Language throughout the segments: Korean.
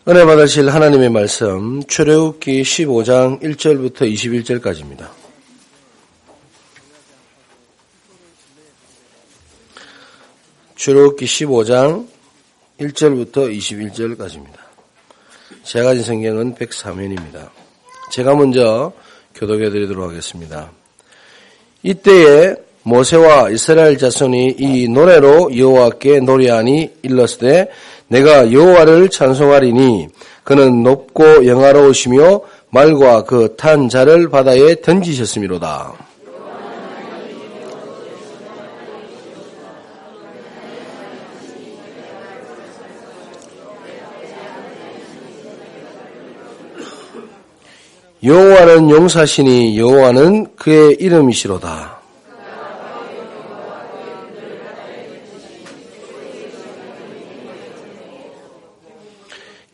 은혜 받으실 하나님의 말씀 출애굽기 15장 1절부터 21절까지입니다. 출애굽기 15장 1절부터 21절까지입니다. 제가 가진 성경은 103면입니다. 제가 먼저 교독해 드리도록 하겠습니다. 이때에 모세와 이스라엘 자손이 이 노래로 여호와께 노래하니 일렀으되 내가 여호와를 찬송하리니 그는 높고 영화로우시며 말과 그 탄 자를 바다에 던지셨음이로다. 여호와는 용사시니 여호와는 그의 이름이시로다.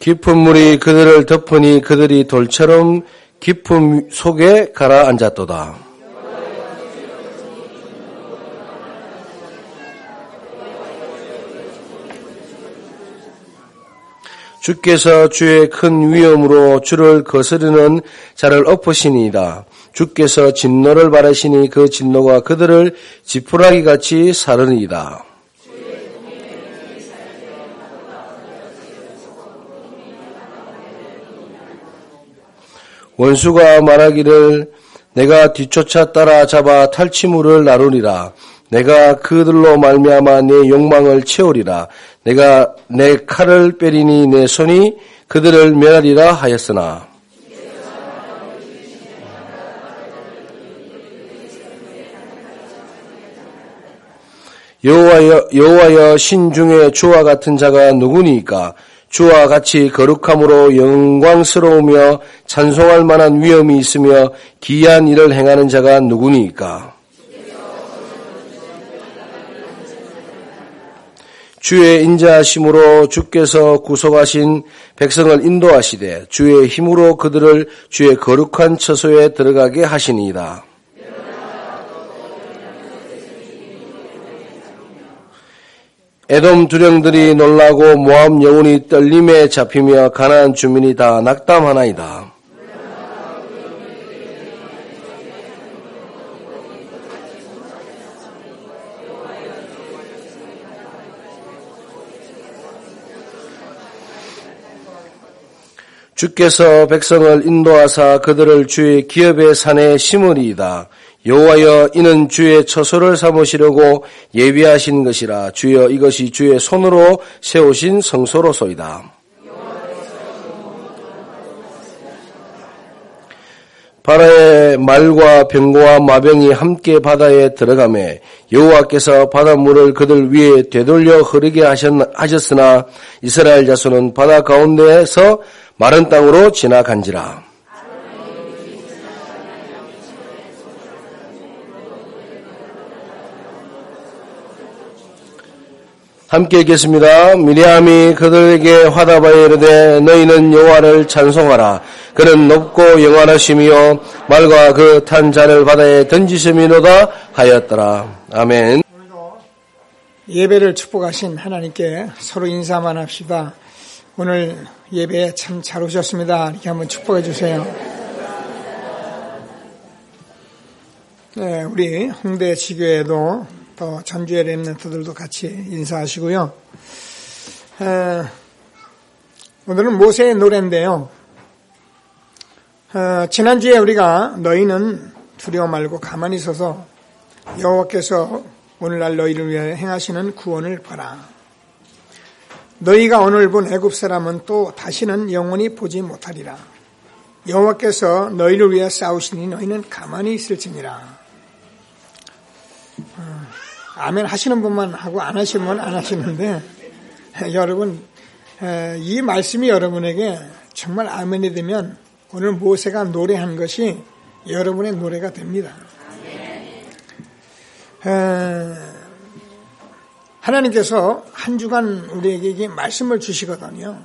깊은 물이 그들을 덮으니 그들이 돌처럼 깊음 속에 가라앉았도다. 주께서 주의 큰 위엄으로 주를 거스르는 자를 엎으시니이다. 주께서 진노를 바라시니 그 진노가 그들을 지푸라기같이 사르니이다. 원수가 말하기를 내가 뒤쫓아 따라잡아 탈취물을 나누리라. 내가 그들로 말미암아 내 욕망을 채우리라. 내가 내 칼을 빼리니 내 손이 그들을 멸하리라 하였으나 여호와여 신중에 주와 같은 자가 누구니까? 주와 같이 거룩함으로 영광스러우며 찬송할 만한 위엄이 있으며 기이한 일을 행하는 자가 누구니까? 주의 인자하심으로 주께서 구속하신 백성을 인도하시되 주의 힘으로 그들을 주의 거룩한 처소에 들어가게 하시니이다. 에돔 두령들이 놀라고 모압 영혼이 떨림에 잡히며 가나안 주민이 다 낙담하나이다. 주께서 백성을 인도하사 그들을 주의 기업의 산에 심으리이다. 여호와여 이는 주의 처소를 삼으시려고 예비하신 것이라. 주여 이것이 주의 손으로 세우신 성소로소이다. 바다의 말과 병거와 마병이 함께 바다에 들어가매 여호와께서 바닷물을 그들 위에 되돌려 흐르게 하셨으나 이스라엘 자손은 바다 가운데에서 마른 땅으로 지나간지라. 함께 읽겠습니다. 미리암이 그들에게 화답하여 이르되 너희는 여호와를 찬송하라. 그는 높고 영원하시며 말과 그 탄 잔을 바다에 던지심이로다 하였더라. 아멘. 오늘도 예배를 축복하신 하나님께 서로 인사만 합시다. 오늘 예배에 참 잘 오셨습니다. 이렇게 한번 축복해 주세요. 네, 우리 홍대 지교회도 또 전주의 렘넌트들도 같이 인사하시고요. 오늘은 모세의 노래인데요. 지난주에 우리가 너희는 두려워 말고 가만히 서서 여호와께서 오늘날 너희를 위해 행하시는 구원을 봐라. 너희가 오늘 본 애굽 사람은 또 다시는 영원히 보지 못하리라. 여호와께서 너희를 위해 싸우시니 너희는 가만히 있을지니라. 아멘 하시는 분만 하고 안 하시는 분은 안 하시는데 여러분 이 말씀이 여러분에게 정말 아멘이 되면 오늘 모세가 노래한 것이 여러분의 노래가 됩니다. 하나님께서 한 주간 우리에게 말씀을 주시거든요.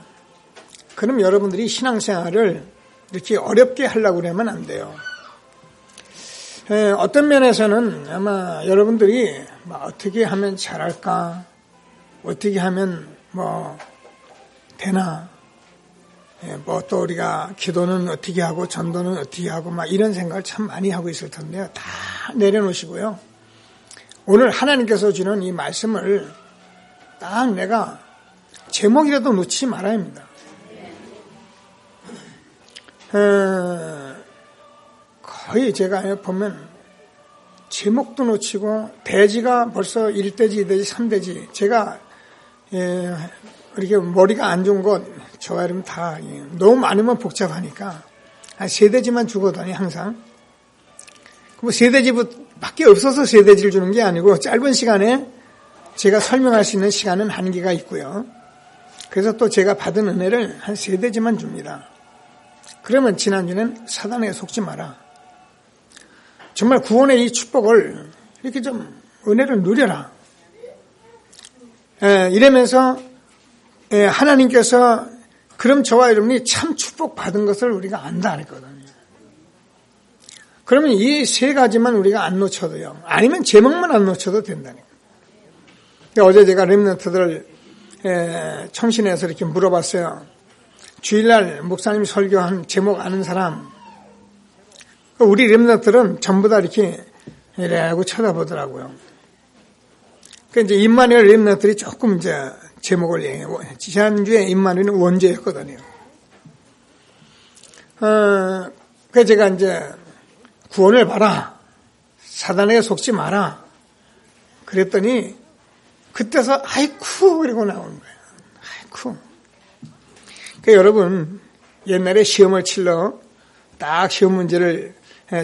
그럼 여러분들이 신앙생활을 이렇게 어렵게 하려고 그러면 안 돼요. 어떤 면에서는 아마 여러분들이 어떻게 하면 잘할까, 어떻게 하면 되나, 뭐 또 우리가 기도는 어떻게 하고 전도는 어떻게 하고 막 이런 생각을 참 많이 하고 있을 텐데요. 다 내려놓으시고요. 오늘 하나님께서 주는 이 말씀을 딱 내가 제목이라도 놓치지 말아야 합니다. 거의 제가 보면 제목도 놓치고 대지가 벌써 1대지, 2대지, 3대지 제가 이렇게 머리가 안 좋은 것 저와 여러분 다 너무 많으면 복잡하니까 한 3대지만 주거든요. 항상. 뭐 3대지밖에 없어서 3대지를 주는 게 아니고 짧은 시간에 제가 설명할 수 있는 시간은 한계가 있고요. 그래서 또 제가 받은 은혜를 한 3대지만 줍니다. 그러면 지난주는 사단에 속지 마라. 정말 구원의 이 축복을 이렇게 좀 은혜를 누려라. 이러면서 하나님께서 그럼 저와 여러분이 참 축복받은 것을 우리가 안다 그랬거든요. 그러면 이 3가지만 우리가 안 놓쳐도요. 아니면 제목만 안 놓쳐도 된다니까. 어제 제가 렘넌트들 청신에서 이렇게 물어봤어요. 주일날 목사님이 설교한 제목 아는 사람. 우리 렘넌트들은 전부 다 이렇게 이래하고 쳐다보더라고요. 그러니까 이제 임마누엘 렘넌트들이 조금 이제 제목을 얘기해요. 지난주에 임마누엘은 원죄였거든요. 그래서 제가 이제 구원을 봐라. 사단에게 속지 마라. 그랬더니 그때서 아이쿠 그러고 나오는 거예요. 아이쿠. 그러니까 여러분 옛날에 시험을 치러 딱 시험 문제를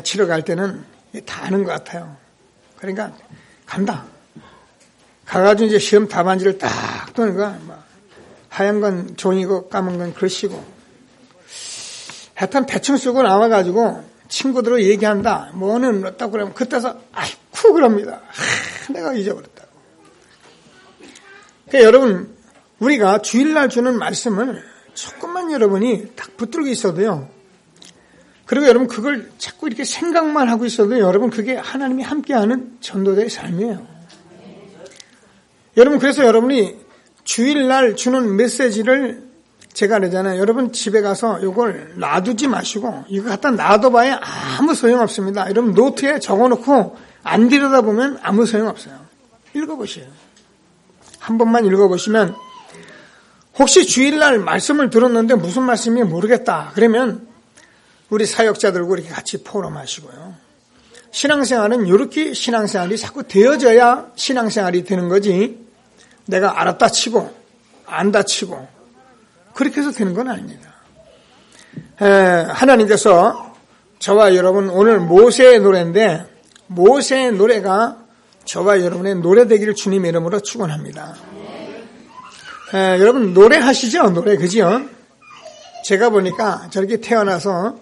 치러 갈 때는 다 아는 것 같아요. 그러니까 간다. 가가지고 이제 시험 답안지를 딱 도는 거야. 하얀 건 종이고 까만 건 글씨고. 하여튼 대충 쓰고 나와가지고 친구들로 얘기한다. 뭐는 어떻다고 그러면 그때서 아이쿠 그럽니다. 내가 잊어버렸다고. 그러니까 여러분 우리가 주일날 주는 말씀을 조금만 여러분이 딱 붙들고 있어도요. 그리고 여러분 그걸 자꾸 이렇게 생각만 하고 있어도 여러분 그게 하나님이 함께하는 전도자의 삶이에요. 여러분 그래서 여러분이 주일날 주는 메시지를 제가 그러잖아요. 여러분 집에 가서 이걸 놔두지 마시고 이거 갖다 놔둬봐야 아무 소용없습니다. 여러분 노트에 적어놓고 안 들여다보면 아무 소용없어요. 읽어보세요. 한 번만 읽어보시면 혹시 주일날 말씀을 들었는데 무슨 말씀인지 모르겠다. 그러면 우리 사역자들과 이렇게 같이 포럼하시고요. 신앙생활은 이렇게 신앙생활이 자꾸 되어져야 신앙생활이 되는 거지 내가 알았다 치고 안다 치고 그렇게 해서 되는 건 아닙니다. 하나님께서 저와 여러분 오늘 모세의 노래인데 모세의 노래가 저와 여러분의 노래 되기를 주님 이름으로 축원합니다. 여러분 노래하시죠? 노래 그죠? 제가 보니까 저렇게 태어나서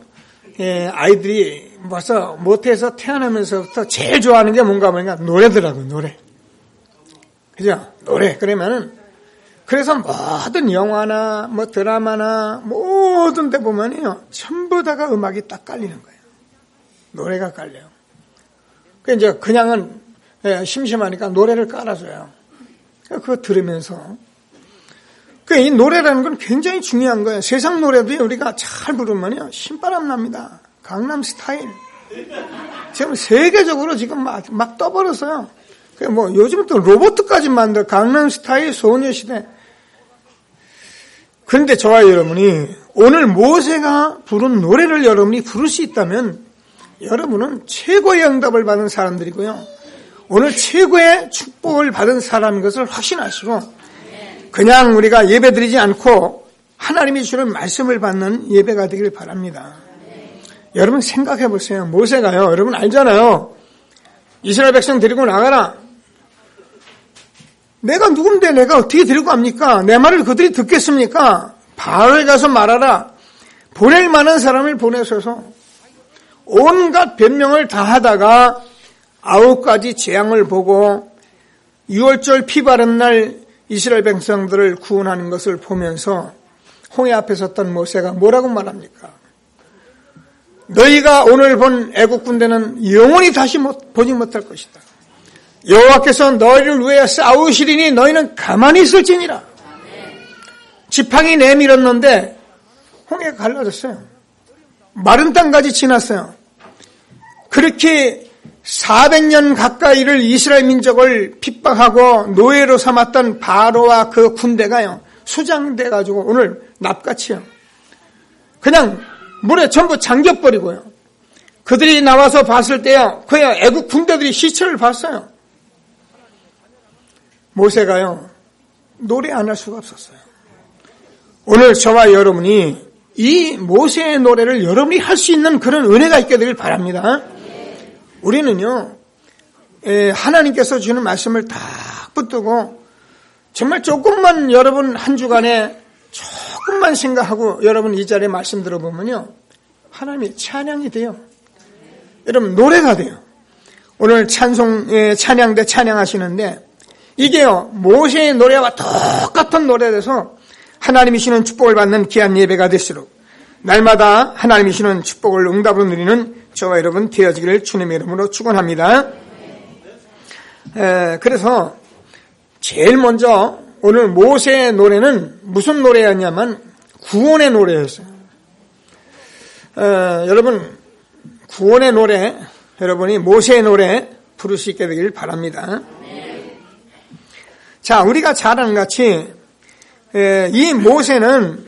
아이들이 벌써 모태에서 태어나면서부터 제일 좋아하는 게 뭔가 노래더라고요. 노래. 그죠? 노래. 그러면은 그래서 모든 영화나 뭐 드라마나 모든 데 보면요. 전부 다가 음악이 딱 깔리는 거예요. 노래가 깔려요. 그 이제 그냥은 심심하니까 노래를 깔아줘요. 그거 들으면서 이 노래라는 건 굉장히 중요한 거예요. 세상 노래도요, 우리가 잘 부르면요, 신바람 납니다. 강남 스타일. 지금 세계적으로 지금 막 떠버렸어요. 뭐, 요즘 또 로봇까지 만들어. 강남 스타일 소녀시대. 그런데 저와 여러분이 오늘 모세가 부른 노래를 여러분이 부를 수 있다면 여러분은 최고의 응답을 받은 사람들이고요. 오늘 최고의 축복을 받은 사람인 것을 확신하시고 그냥 우리가 예배드리지 않고 하나님이 주는 말씀을 받는 예배가 되길 바랍니다. 여러분 생각해 보세요. 모세가요. 여러분 알잖아요. 이스라엘 백성 데리고 나가라. 내가 누군데 내가 어떻게 데리고 갑니까? 내 말을 그들이 듣겠습니까? 바로에 가서 말하라. 보낼 만한 사람을 보내셔서 온갖 변명을 다 하다가 9가지 재앙을 보고 6월절 피 바른 날 이스라엘 백성들을 구원하는 것을 보면서 홍해 앞에 섰던 모세가 뭐라고 말합니까? 너희가 오늘 본 애국 군대는 영원히 다시 보지 못할 것이다. 여호와께서 너희를 위해 싸우시리니 너희는 가만히 있을지니라. 지팡이 내밀었는데 홍해가 갈라졌어요. 마른 땅까지 지났어요. 그렇게 400년 가까이를 이스라엘 민족을 핍박하고 노예로 삼았던 바로와 그 군대가요, 수장돼가지고 오늘 납같이요, 그냥 물에 전부 잠겨버리고요. 그들이 나와서 봤을 때요, 그냥 애국 군대들이 시체를 봤어요. 모세가요, 노래 안 할 수가 없었어요. 오늘 저와 여러분이 이 모세의 노래를 여러분이 할 수 있는 그런 은혜가 있게 되길 바랍니다. 우리는요, 하나님께서 주는 말씀을 딱 붙들고 정말 조금만 여러분 한 주간에 조금만 생각하고 여러분 이 자리에 말씀 들어보면요, 하나님이 찬양이 돼요. 여러분 노래가 돼요. 오늘 찬양대 찬양하시는데 이게요, 모세의 노래와 똑같은 노래에서 하나님이 주시는 축복을 받는 귀한 예배가 될수록 날마다 하나님이 주시는 축복을 응답으로 누리는 저와 여러분 되어지기를 주님의 이름으로 축원합니다. 그래서 제일 먼저 오늘 모세의 노래는 무슨 노래였냐면 구원의 노래였어요. 여러분 구원의 노래, 여러분이 모세의 노래 부를 수 있게 되길 바랍니다. 자, 우리가 잘 아는 같이 이 모세는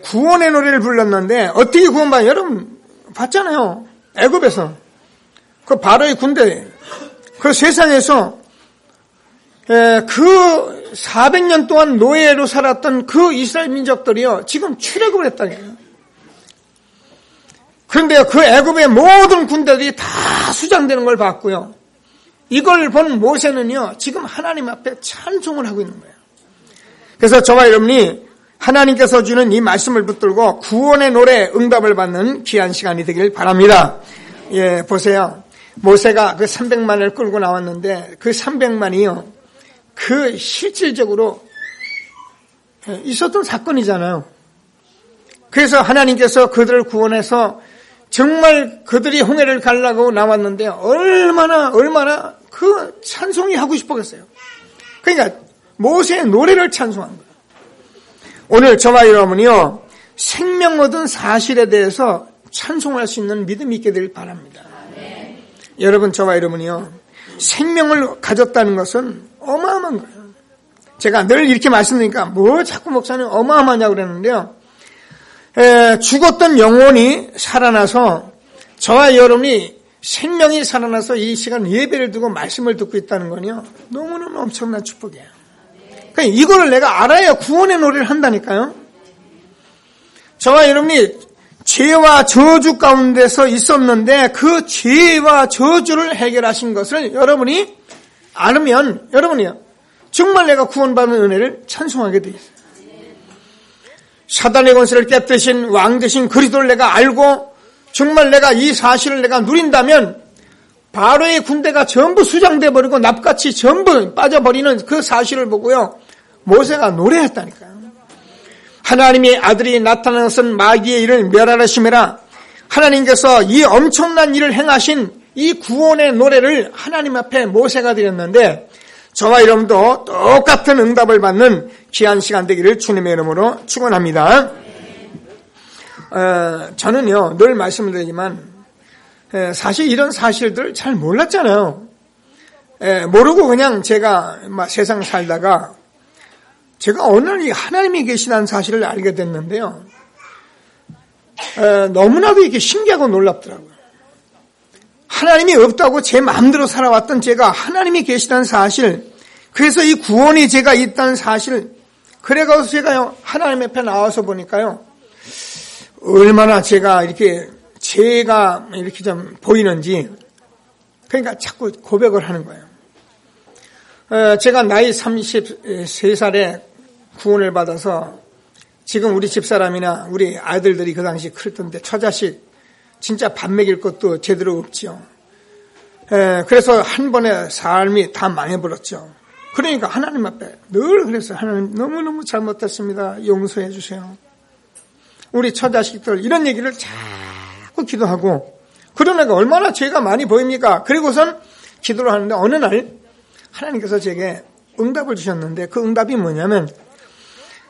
구원의 노래를 불렀는데 어떻게 구원받아요? 여러분 봤잖아요. 애굽에서 그 바로의 군대, 그 세상에서 그 400년 동안 노예로 살았던 그 이스라엘 민족들이요, 지금 출애굽을 했다니까요. 그런데 그 애굽의 모든 군대들이 다 수장되는 걸 봤고요. 이걸 본 모세는요, 지금 하나님 앞에 찬송을 하고 있는 거예요. 그래서 저와 여러분이 하나님께서 주는 이 말씀을 붙들고 구원의 노래 응답을 받는 귀한 시간이 되길 바랍니다. 예, 보세요. 모세가 그 300만을 끌고 나왔는데 그 300만이요, 그 실질적으로 있었던 사건이잖아요. 그래서 하나님께서 그들을 구원해서 정말 그들이 홍해를 가려고 나왔는데 얼마나 그 찬송이 하고 싶었겠어요. 그러니까 모세의 노래를 찬송한 거예요. 오늘 저와 여러분이요, 생명 얻은 사실에 대해서 찬송할 수 있는 믿음이 있게 되길 바랍니다. 여러분, 저와 여러분이요, 생명을 가졌다는 것은 어마어마한 거예요. 제가 늘 이렇게 말씀드리니까 뭐 자꾸 목사님 어마어마하냐고 그랬는데요, 죽었던 영혼이 살아나서 저와 여러분이 생명이 살아나서 이 시간 예배를 두고 말씀을 듣고 있다는 건요, 너무너무 엄청난 축복이에요. 그러니까 이거를 내가 알아야 구원의 노래를 한다니까요. 저와 여러분이 죄와 저주 가운데서 있었는데 그 죄와 저주를 해결하신 것을 여러분이 알으면 여러분이요, 정말 내가 구원받는 은혜를 찬송하게 돼 있어요. 사단의 권세를 깨뜨리신 왕 되신 그리스도를 내가 알고 정말 내가 이 사실을 내가 누린다면 바로의 군대가 전부 수장돼 버리고 납같이 전부 빠져버리는 그 사실을 보고요, 모세가 노래했다니까요. 하나님의 아들이 나타난 것은 마귀의 일을 멸하심이라. 하나님께서 이 엄청난 일을 행하신 이 구원의 노래를 하나님 앞에 모세가 드렸는데 저와 여러분도 똑같은 응답을 받는 귀한 시간 되기를 주님의 이름으로 축원합니다. 저는요, 늘 말씀을 드리지만 사실 이런 사실들 잘 몰랐잖아요. 모르고 그냥 제가 세상 살다가 제가 어느 날 하나님이 계시다는 사실을 알게 됐는데요, 너무나도 이렇게 신기하고 놀랍더라고요. 하나님이 없다고 제 마음대로 살아왔던 제가 하나님이 계시다는 사실, 그래서 이 구원이 제가 있다는 사실, 그래가지고 제가요, 하나님 앞에 나와서 보니까요, 얼마나 제가 이렇게 죄가 이렇게 좀 보이는지, 그러니까 자꾸 고백을 하는 거예요. 제가 나이 33살에 구원을 받아서 지금 우리 집사람이나 우리 아들들이 그 당시 클 텐데 처자식 진짜 밥 먹일 것도 제대로 없지요. 그래서 한 번에 삶이 다 망해버렸죠. 그러니까 하나님 앞에 늘 그랬어요. 하나님 너무너무 잘못했습니다. 용서해 주세요. 우리 처자식들 이런 얘기를 자꾸 기도하고, 그러니까 얼마나 죄가 많이 보입니까? 그리고선 기도를 하는데 어느 날 하나님께서 제게 응답을 주셨는데 그 응답이 뭐냐면,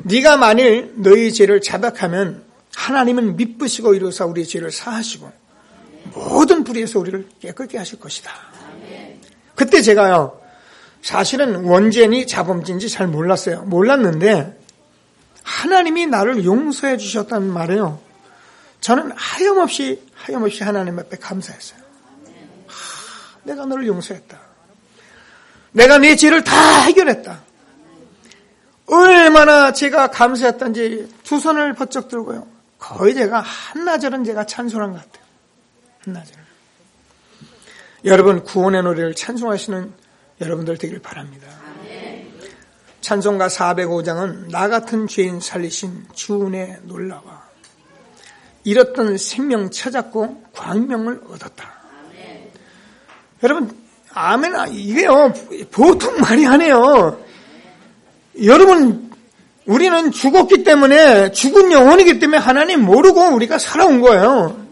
네가 만일 너희 죄를 자백하면 하나님은 미쁘시고 이루사 우리의 죄를 사하시고 모든 불의에서 우리를 깨끗게 하실 것이다. 그때 제가요, 사실은 원죄니 자범죄인지 잘 몰랐는데 하나님이 나를 용서해 주셨다는 말이에요. 저는 하염없이 하나님 앞에 감사했어요. 내가 너를 용서했다. 내가 내 죄를 다 해결했다. 얼마나 제가 감사했던지 두 손을 번쩍 들고요. 거의 제가 한나절은 제가 찬송한 것 같아요. 한나절. 여러분, 구원의 노래를 찬송하시는 여러분들 되길 바랍니다. 찬송가 405장은 나 같은 죄인 살리신 주 은혜 놀라와 잃었던 생명 찾았고 광명을 얻었다. 여러분, 아멘. 이게요, 보통 말이 아니에요. 여러분, 우리는 죽었기 때문에, 죽은 영혼이기 때문에 하나님 모르고 우리가 살아온 거예요.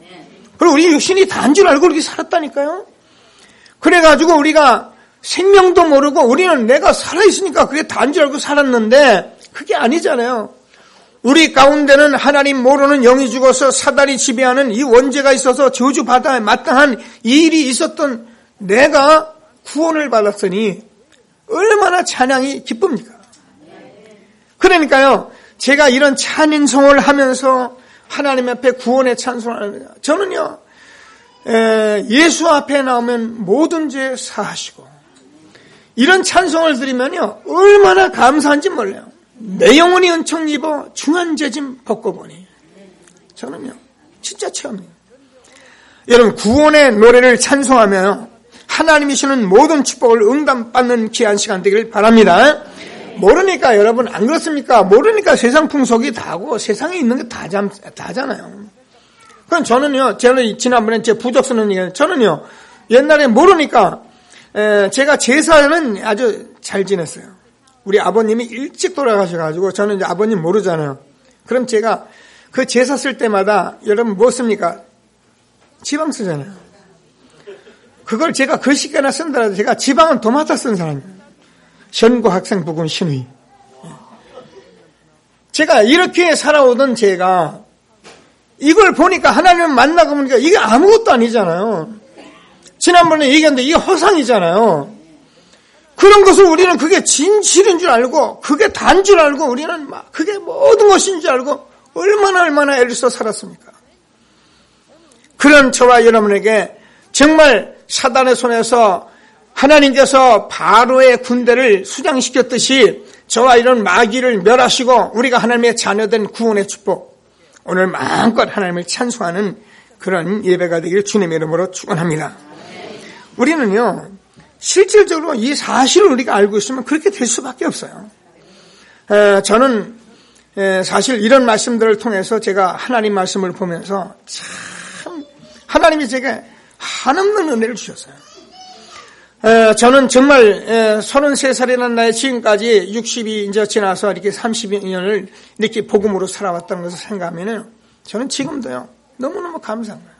그리고 우리 육신이 다인 줄 알고 이렇게 살았다니까요. 그래가지고 우리가 생명도 모르고 우리는 내가 살아있으니까 그게 다인 줄 알고 살았는데 그게 아니잖아요. 우리 가운데는 하나님 모르는 영이 죽어서 사단이 지배하는 이 원죄가 있어서 저주받아야 마땅한 이 일이 있었던 내가 구원을 받았으니 얼마나 찬양이 기쁩니까? 그러니까요, 제가 이런 찬송을 하면서 하나님 앞에 구원의 찬송을 저는요, 예수 앞에 나오면 모든 죄 사하시고 이런 찬송을 드리면요, 얼마나 감사한지 몰라요. 내 영혼이 은총 입어 중한 죄짐 벗고 보니. 저는요, 진짜 체험이에요. 여러분, 구원의 노래를 찬송하며 하나님이시는 모든 축복을 응답받는 귀한 시간 되길 바랍니다. 모르니까 여러분 안 그렇습니까? 모르니까 세상 풍속이 다고 세상에 있는 게 다잖아요. 그럼 저는요, 지난번에 제 부적 쓰는 얘기는 저는요, 옛날에 모르니까 제가 제사는 아주 잘 지냈어요. 우리 아버님이 일찍 돌아가셔가지고 저는 이제 아버님 모르잖아요. 그럼 제가 그 제사 쓸 때마다 여러분 뭐 씁니까? 지방 쓰잖아요. 그걸 제가 글씨가나 쓴다라도 제가 지방은 도맡아 쓴 사람이에요. 현고 학생 부군 신의. 제가 이렇게 살아오던 제가 이걸 보니까 하나님을 만나고 보니까 이게 아무것도 아니잖아요. 지난번에 얘기했는데 이게 허상이잖아요. 그런 것을 우리는 그게 진실인 줄 알고 그게 단 줄 알고 우리는 막 그게 모든 것인 줄 알고 얼마나 애를 써 살았습니까? 그런 저와 여러분에게 정말 사단의 손에서 하나님께서 바로의 군대를 수장시켰듯이 저와 이런 마귀를 멸하시고 우리가 하나님의 자녀된 구원의 축복, 오늘 마음껏 하나님을 찬송하는 그런 예배가 되기를 주님의 이름으로 축원합니다. 우리는요, 실질적으로 이 사실을 우리가 알고 있으면 그렇게 될 수밖에 없어요. 저는 사실 이런 말씀들을 통해서 제가 하나님 말씀을 보면서 참 하나님이 제게 한없는 은혜를 주셨어요. 저는 정말 33살이라는 나이 지금까지 60이 이제 지나서 이렇게 30년을 이렇게 복음으로 살아왔다는 것을 생각하면 저는 지금도요, 너무너무 감사한 거예요.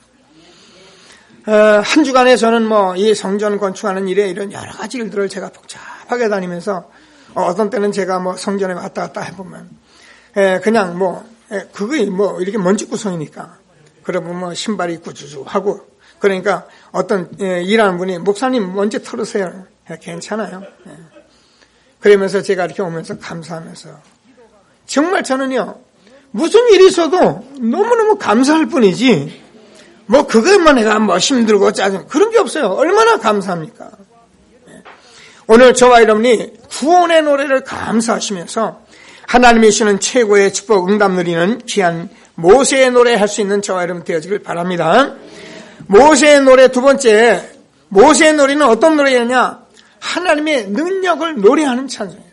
한 주간에 저는 이 성전 건축하는 일에 이런 여러 가지 일들을 제가 복잡하게 다니면서 어떤 때는 제가 성전에 왔다 갔다 해보면 그냥 그게 이렇게 먼지구성이니까 그러면 신발이 꾸주주 하고 그러니까 어떤 일하는 분이 목사님 먼지 털으세요. 괜찮아요. 그러면서 제가 이렇게 오면서 감사하면서 정말 저는요, 무슨 일이 있어도 너무너무 감사할 뿐이지 그것만 내가 힘들고 짜증 그런 게 없어요. 얼마나 감사합니까? 오늘 저와 여러분이 구원의 노래를 감사하시면서 하나님이 주시는 최고의 축복 응답 누리는 귀한 모세의 노래 할 수 있는 저와 여러분 되어지길 바랍니다. 모세의 노래 두 번째, 모세의 노래는 어떤 노래였냐? 하나님의 능력을 노래하는 찬송이에요.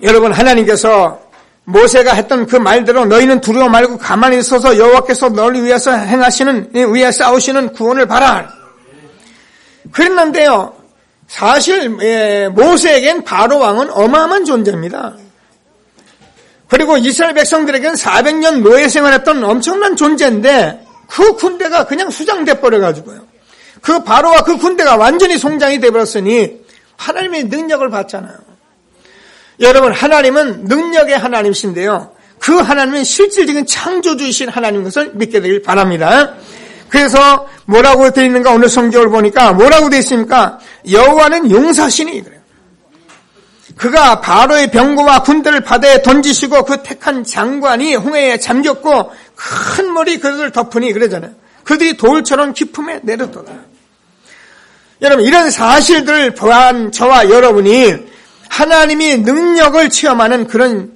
여러분, 하나님께서 모세가 했던 그 말대로 너희는 두려워 말고 가만히 있어서 여호와께서 너를 위해서 위해 싸우시는 구원을 바라. 그랬는데요, 사실 모세에겐 바로 왕은 어마어마한 존재입니다. 그리고 이스라엘 백성들에겐 400년 노예 생활했던 엄청난 존재인데 그 군대가 그냥 수장돼 버려가지고요. 그 바로와 그 군대가 완전히 송장이 돼버렸으니 하나님의 능력을 받잖아요. 여러분, 하나님은 능력의 하나님이신데요. 그 하나님은 실질적인 창조주이신 하나님인 것을 믿게 되길 바랍니다. 그래서 뭐라고 되어 있는가 오늘 성경을 보니까 뭐라고 되어 있습니까? 여호와는 용사시니 그래요. 그가 바로의 병거와 군대를 바다에 던지시고 그 택한 장관이 홍해에 잠겼고 큰 물이 그들을 덮으니 그러잖아요. 그들이 돌처럼 깊음에 내렸도다. 여러분 이런 사실들을 보한 저와 여러분이 하나님이 능력을 체험하는 그런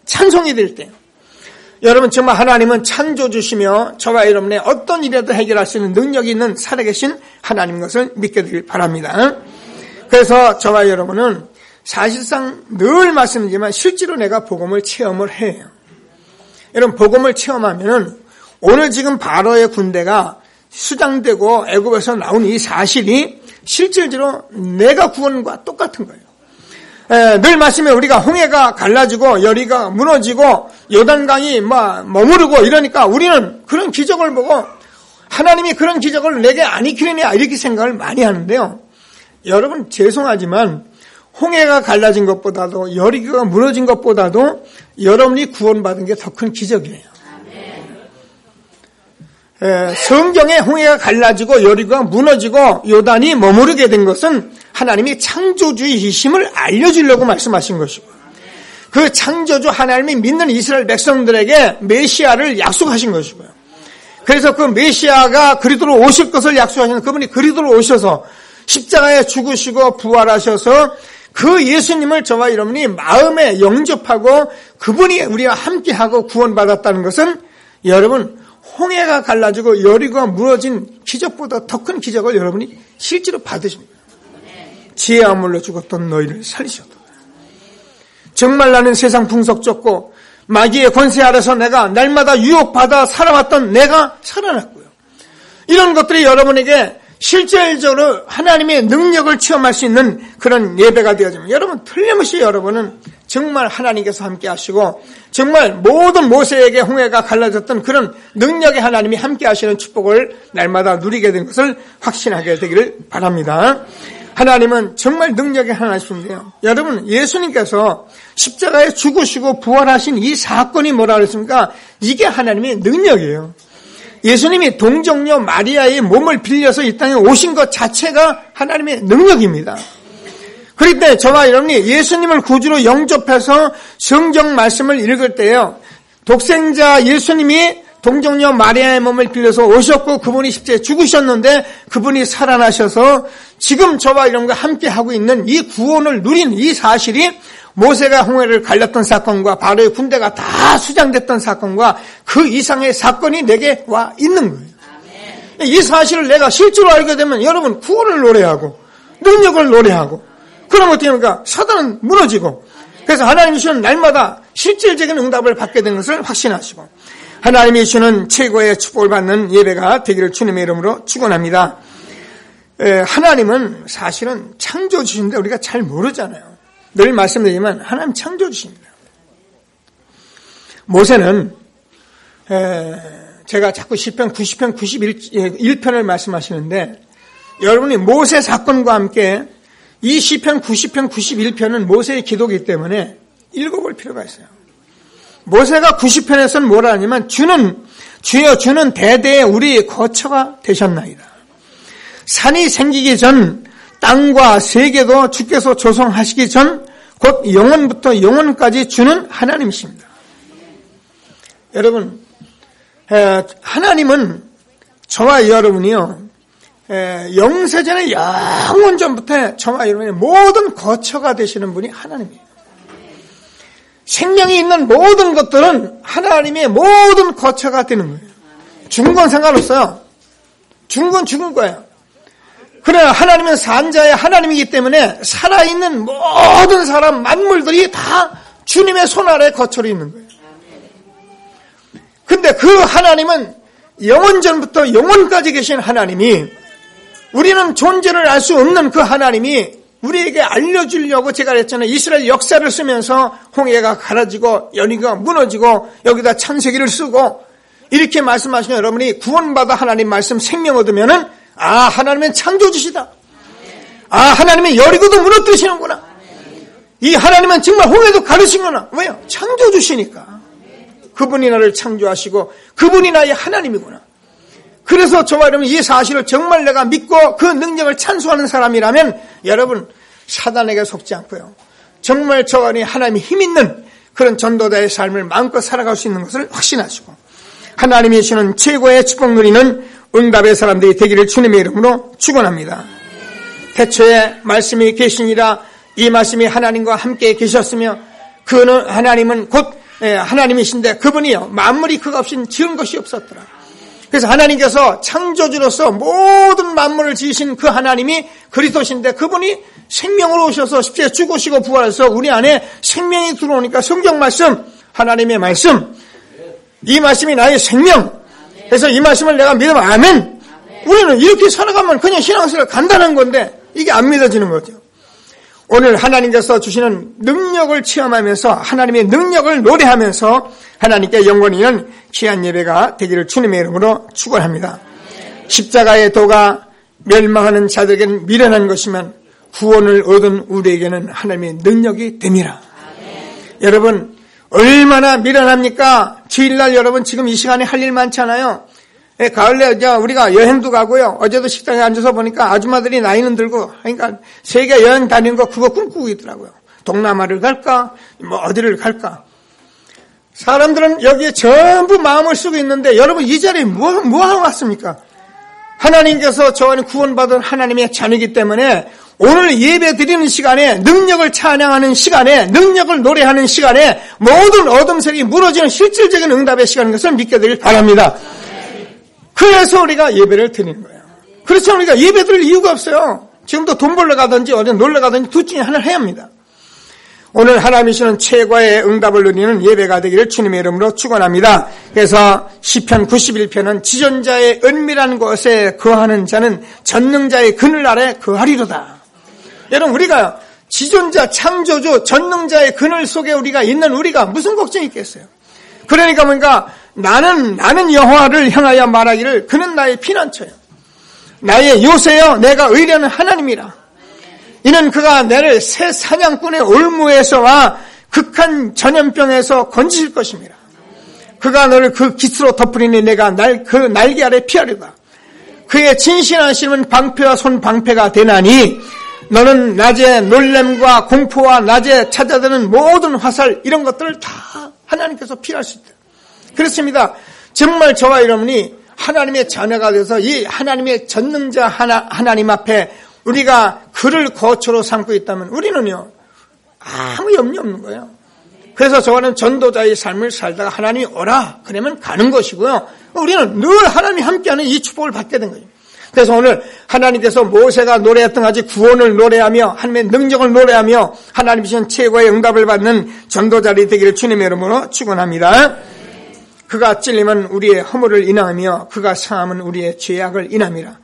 찬송이 될 때 여러분 정말 하나님은 창조주시며 저와 여러분의 어떤 일이라도 해결할 수 있는 능력이 있는 살아계신 하나님인 것을 믿게 되길 바랍니다. 그래서 저와 여러분은 사실상 늘 말씀드리지만 실제로 내가 복음을 체험을 해요. 여러분 복음을 체험하면은 오늘 지금 바로의 군대가 수장되고 애굽에서 나온 이 사실이 실질적으로 내가 구원과 똑같은 거예요. 늘 말씀에 우리가 홍해가 갈라지고 여리가 무너지고 요단강이 머무르고 이러니까 우리는 그런 기적을 보고 하나님이 그런 기적을 내게 안 익히느냐 이렇게 생각을 많이 하는데요. 여러분 죄송하지만 홍해가 갈라진 것보다도 여리가 무너진 것보다도 여러분이 구원받은 게 더 큰 기적이에요. 성경에 홍해가 갈라지고 여리가 무너지고 요단이 머무르게 된 것은 하나님이 창조주이심을 알려주려고 말씀하신 것이고 그 창조주 하나님이 믿는 이스라엘 백성들에게 메시아를 약속하신 것이고요. 그래서 그 메시아가 그리스도로 오실 것을 약속하시는 그분이 그리스도로 오셔서 십자가에 죽으시고 부활하셔서 그 예수님을 저와 여러분이 마음에 영접하고 그분이 우리와 함께하고 구원받았다는 것은 여러분 홍해가 갈라지고 여리고가 무너진 기적보다 더 큰 기적을 여러분이 실제로 받으십니다. 지혜 아물러 죽었던 너희를 살리셨다. 정말 나는 세상 풍속 좁고 마귀의 권세 아래서 내가 날마다 유혹받아 살아왔던 내가 살아났고요. 이런 것들이 여러분에게 실질적으로 하나님의 능력을 체험할 수 있는 그런 예배가 되어집니다. 여러분 틀림없이 여러분은 정말 하나님께서 함께 하시고 정말 모든 모세에게 홍해가 갈라졌던 그런 능력의 하나님이 함께 하시는 축복을 날마다 누리게 된 것을 확신하게 되기를 바랍니다. 하나님은 정말 능력의 하나님이신데요. 여러분 예수님께서 십자가에 죽으시고 부활하신 이 사건이 뭐라 그랬습니까? 이게 하나님의 능력이에요. 예수님이 동정녀 마리아의 몸을 빌려서 이 땅에 오신 것 자체가 하나님의 능력입니다. 그럴 때 저와 여러분이 예수님을 구주로 영접해서 성경 말씀을 읽을 때요. 독생자 예수님이 동정녀 마리아의 몸을 빌려서 오셨고 그분이 십자가에 죽으셨는데 그분이 살아나셔서 지금 저와 여러분과 함께하고 있는 이 구원을 누린 이 사실이 모세가 홍해를 갈렸던 사건과 바로의 군대가 다 수장됐던 사건과 그 이상의 사건이 내게 와 있는 거예요. 이 사실을 내가 실제로 알게 되면 여러분 구원을 노래하고 능력을 노래하고 그럼 어떻게 합니까? 사단은 무너지고 그래서 하나님이 주시는 날마다 실질적인 응답을 받게 되는 것을 확신하시고 하나님이 주시는 최고의 축복을 받는 예배가 되기를 주님의 이름으로 축원합니다. 하나님은 사실은 창조주신데 우리가 잘 모르잖아요. 늘 말씀드리지만 하나님 창조주십니다. 모세는 제가 자꾸 시편 90편 91편을 말씀하시는데 여러분이 모세 사건과 함께 이 시편 90편 91편은 모세의 기도이기 때문에 읽어볼 필요가 있어요. 모세가 90편에서는 뭐라 하냐면 주여 주는 대대에 우리 거처가 되셨나이다. 산이 생기기 전 땅과 세계도 주께서 조성하시기 전 곧 영원부터 영원까지 주는 하나님이십니다. 여러분 하나님은 저와 여러분이요 영세전의 영원전부터 저와 여러분의 모든 거처가 되시는 분이 하나님이에요. 생명이 있는 모든 것들은 하나님의 모든 거처가 되는 거예요. 죽은 건 상관없어요. 죽은 건 죽은 거예요. 그러나 하나님은 산자의 하나님이기 때문에 살아있는 모든 사람 만물들이 다 주님의 손 아래 거처로 있는 거예요. 근데 그 하나님은 영원전부터 영원까지 계신 하나님이 우리는 존재를 알 수 없는 그 하나님이 우리에게 알려주려고 제가 그랬잖아요. 이스라엘 역사를 쓰면서 홍해가 갈라지고 여리가 무너지고 여기다 창세기를 쓰고 이렇게 말씀하시면 여러분이 구원받아 하나님 말씀 생명 얻으면은 하나님은 창조주시다. 하나님은 여리고도 무너뜨리시는구나. 이 하나님은 정말 홍해도 가르시는구나. 왜요? 창조주시니까. 그분이 나를 창조하시고 그분이 나의 하나님이구나. 그래서 저와 여러분 이 사실을 정말 내가 믿고 그 능력을 찬송하는 사람이라면 여러분 사단에게 속지 않고요. 정말 저와 여러분이 하나님이 힘있는 그런 전도자의 삶을 마음껏 살아갈 수 있는 것을 확신하시고 하나님이 주시는 최고의 축복 누리는 응답의 사람들이 되기를 주님의 이름으로 축원합니다. 태초에 말씀이 계시니라 이 말씀이 하나님과 함께 계셨으며 그는 하나님은 곧 하나님이신데 그분이요 만물이 그가 없인 지은 것이 없었더라. 그래서 하나님께서 창조주로서 모든 만물을 지으신 그 하나님이 그리스도신데 그분이 생명으로 오셔서 십자가에 죽으시고 부활해서 우리 안에 생명이 들어오니까 성경 말씀 하나님의 말씀 이 말씀이 나의 생명 그래서 이 말씀을 내가 믿으면 아멘. 우리는 이렇게 살아가면 그냥 신앙생활 간단한 건데 이게 안 믿어지는 거죠. 오늘 하나님께서 주시는 능력을 체험하면서 하나님의 능력을 노래하면서 하나님께 영원히는 귀한 예배가 되기를 주님의 이름으로 축원합니다. 십자가의 도가 멸망하는 자들에게는 미련한 것이면 구원을 얻은 우리에게는 하나님의 능력이 됨이라. 여러분 얼마나 미련합니까? 주일날 여러분 지금 이 시간에 할 일 많잖아요. 가을에 우리가 여행도 가고요. 어제도 식당에 앉아서 보니까 아줌마들이 나이는 들고 그러니까 세계 여행 다니는 거 그거 꿈꾸고 있더라고요. 동남아를 갈까? 뭐 어디를 갈까? 사람들은 여기에 전부 마음을 쓰고 있는데 여러분 이 자리에 뭐 하고 왔습니까? 하나님께서 저와는 구원받은 하나님의 자녀이기 때문에 오늘 예배 드리는 시간에 능력을 찬양하는 시간에 능력을 노래하는 시간에 모든 어둠색이 무너지는 실질적인 응답의 시간인 것을 믿게 되길 바랍니다. 그래서 우리가 예배를 드리는 거예요. 그렇죠. 우리가 예배 드릴 이유가 없어요. 지금도 돈 벌러 가든지 어디 놀러 가든지 둘 중에 하나를 해야 합니다. 오늘 하나님이 주시는 최고의 응답을 누리는 예배가 되기를 주님의 이름으로 축원합니다. 그래서 시편 91편은 지존자의 은밀한 곳에 거하는 자는 전능자의 그늘 아래 거하리로다. 여러분 우리가 지존자 창조주 전능자의 그늘 속에 우리가 있는 우리가 무슨 걱정이 있겠어요. 그러니까 뭔가 나는 여호와를 향하여 말하기를 그는 나의 피난처요 나의 요새여 내가 의뢰하는 하나님이라. 이는 그가 나를 새 사냥꾼의 올무에서와 극한 전염병에서 건지실 것입니다. 그가 너를 그 깃으로 덮으리니 내가 그 날개 아래 피하리다. 그의 진실하심은 방패와 손방패가 되나니 너는 낮에 놀램과 공포와 낮에 찾아드는 모든 화살 이런 것들을 다 하나님께서 피할 수 있다. 그렇습니다. 정말 저와 여러분이 하나님의 자녀가 돼서 이 하나님의 전능자 하나님 앞에 우리가 그를 거처로 삼고 있다면 우리는요 아무 염려 없는 거예요. 그래서 저와는 전도자의 삶을 살다가 하나님이 오라 그러면 가는 것이고요. 우리는 늘 하나님이 함께하는 이 축복을 받게 된 거예요. 그래서 오늘 하나님께서 모세가 노래했던 같이 구원을 노래하며 하나님의 능력을 노래하며 하나님 주신 최고의 응답을 받는 전도자들이 되기를 주님의 이름으로 축원합니다. 그가 찔리면 우리의 허물을 인하하며 그가 상함은 우리의 죄악을 인함이라.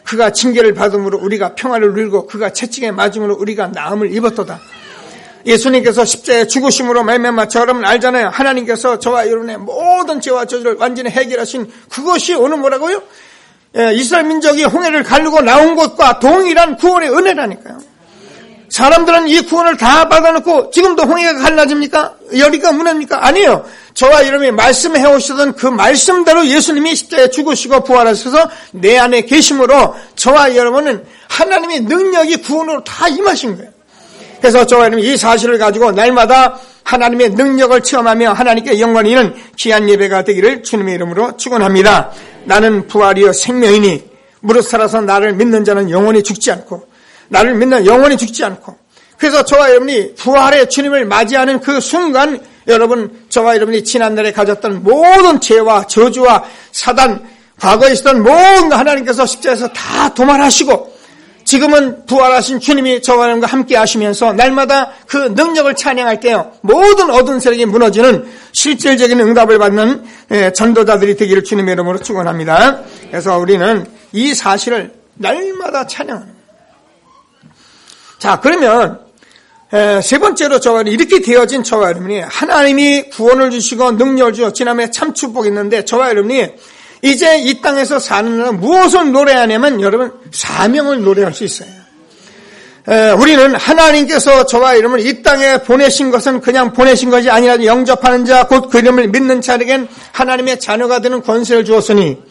그가 징계를 받음으로 우리가 평화를 누리고 그가 채찍에 맞음으로 우리가 나음을 입었도다. 예수님께서 십자가에 죽으심으로 말미암아 저 여러분 알잖아요. 하나님께서 저와 여러분의 모든 죄와 저주를 완전히 해결하신 그것이 오늘 뭐라고요? 이스라엘 민족이 홍해를 가르고 나온 것과 동일한 구원의 은혜라니까요. 사람들은 이 구원을 다 받아놓고 지금도 홍해가 갈라집니까? 여리가 무너집니까? 아니에요. 저와 여러분이 말씀해 오시던 그 말씀대로 예수님이 십자가에 죽으시고 부활하셔서 내 안에 계심으로 저와 여러분은 하나님의 능력이 구원으로 다 임하신 거예요. 그래서 저와 여러분이 이 사실을 가지고 날마다 하나님의 능력을 체험하며 하나님께 영원히는 귀한 예배가 되기를 주님의 이름으로 축원합니다. 나는 부활이요 생명이니 무릇 살아서 나를 믿는 자는 영원히 죽지 않고 나를 믿는 영원히 죽지 않고. 그래서 저와 여러분이 부활의 주님을 맞이하는 그 순간 여러분 저와 여러분이 지난날에 가졌던 모든 죄와 저주와 사단 과거에 있었던 모든 거 하나님께서 십자가에서 다 도말하시고 지금은 부활하신 주님이 저와 여러분과 함께 하시면서 날마다 그 능력을 찬양할 때요 모든 어두운 세력이 무너지는 실질적인 응답을 받는 전도자들이 되기를 주님의 이름으로 축원합니다. 그래서 우리는 이 사실을 날마다 찬양하는 거예요. 자, 그러면 세 번째로 저와 이렇게 되어진 저와 여러분이 하나님이 구원을 주시고 능력을 주시고 지난해 참 축복이 있는데 저와 여러분이 이제 이 땅에서 사는 날은 무엇을 노래하냐면 여러분 사명을 노래할 수 있어요. 우리는 하나님께서 저와 여러분을 이 땅에 보내신 것은 그냥 보내신 것이 아니라 영접하는 자 곧 그 이름을 믿는 자에겐 하나님의 자녀가 되는 권세를 주었으니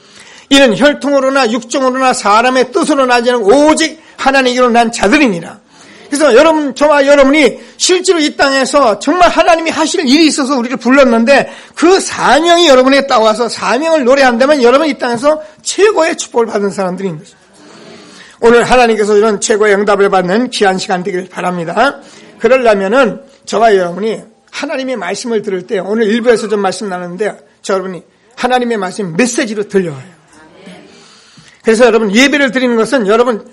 이는 혈통으로나 육정으로나 사람의 뜻으로 나지 않은 오직 하나님께로 난 자들이니라. 그래서 여러분, 저와 여러분이 실제로 이 땅에서 정말 하나님이 하실 일이 있어서 우리를 불렀는데 그 사명이 여러분에 따와서 사명을 노래한다면 여러분 이 땅에서 최고의 축복을 받은 사람들인 것입니다. 오늘 하나님께서 이런 최고의 응답을 받는 귀한 시간 되기를 바랍니다. 그러려면은 저와 여러분이 하나님의 말씀을 들을 때 오늘 일부에서 좀 말씀 나누는데 여러분이 하나님의 말씀 메시지로 들려와요. 그래서 여러분 예배를 드리는 것은 여러분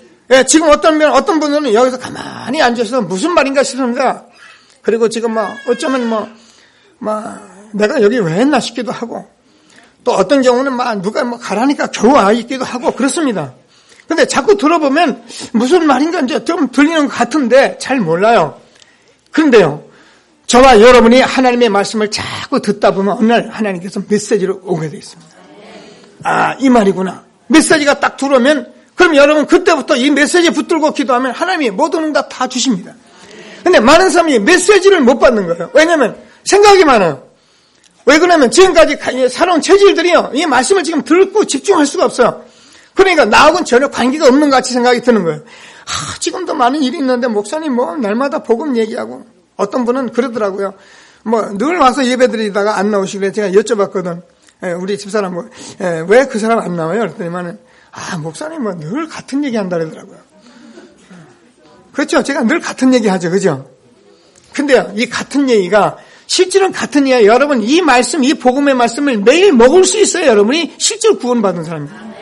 지금 어떤 분들은 여기서 가만히 앉아서 무슨 말인가 싶습니다. 그리고 지금 어쩌면 내가 여기 왜 했나 싶기도 하고 또 어떤 경우는 누가 가라니까 겨우 와 있기도 하고 그렇습니다. 근데 자꾸 들어보면 무슨 말인가 이제 좀 들리는 것 같은데 잘 몰라요. 그런데요, 저와 여러분이 하나님의 말씀을 자꾸 듣다 보면 어느 날 하나님께서 메시지로 오게 되어 있습니다. 아, 이 말이구나. 메시지가 딱 들어오면 그럼 여러분 그때부터 이 메시지 붙들고 기도하면 하나님이 모든 응답 다 주십니다. 근데 많은 사람이 메시지를 못 받는 거예요. 왜냐하면 생각이 많아요. 왜 그러냐면 지금까지 살아온 체질들이요, 이 말씀을 지금 듣고 집중할 수가 없어요. 그러니까 나하고는 전혀 관계가 없는 것 같이 생각이 드는 거예요. 지금도 많은 일이 있는데 목사님 날마다 복음 얘기하고 어떤 분은 그러더라고요. 늘 와서 예배드리다가 안 나오시길래 제가 여쭤봤거든. 우리 집사람 왜 그 사람 안 나와요? 그랬더니만은 목사님 늘 같은 얘기 한다 그러더라고요. 그렇죠. 제가 늘 같은 얘기 하죠. 그죠? 근데요, 이 같은 얘기가 실제로는 같은 얘기예요. 여러분 이 말씀, 이 복음의 말씀을 매일 먹을 수 있어요. 여러분이 실제로 구원받은 사람입니다.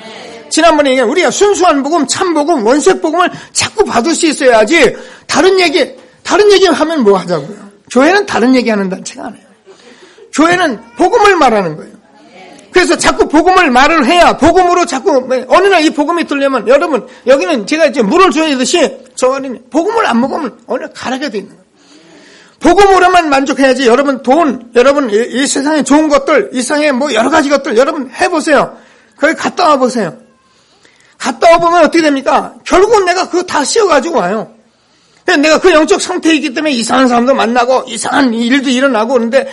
지난번에 우리가 순수한 복음, 참 복음, 원색 복음을 자꾸 받을 수 있어야지 다른 얘기 하면 뭐 하자고요. 교회는 다른 얘기 하는 단체가 아니에요. 교회는 복음을 말하는 거예요. 그래서 자꾸 복음을 말을 해야 복음으로 자꾸 어느 날 이 복음이 들려면 여러분 여기는 제가 이제 물을 줘야듯이 저는 복음을 안 먹으면 어느 날 가라게 돼 있는 거예요. 복음으로만 만족해야지 여러분 여러분 이 세상에 좋은 것들, 이 세상에 여러 가지 것들 여러분 해보세요. 거기 갔다 와보세요. 갔다 와보면 어떻게 됩니까? 결국은 내가 그거 다 씌워가지고 와요. 내가 그 영적 상태이기 때문에 이상한 사람도 만나고 이상한 일도 일어나고 그러는데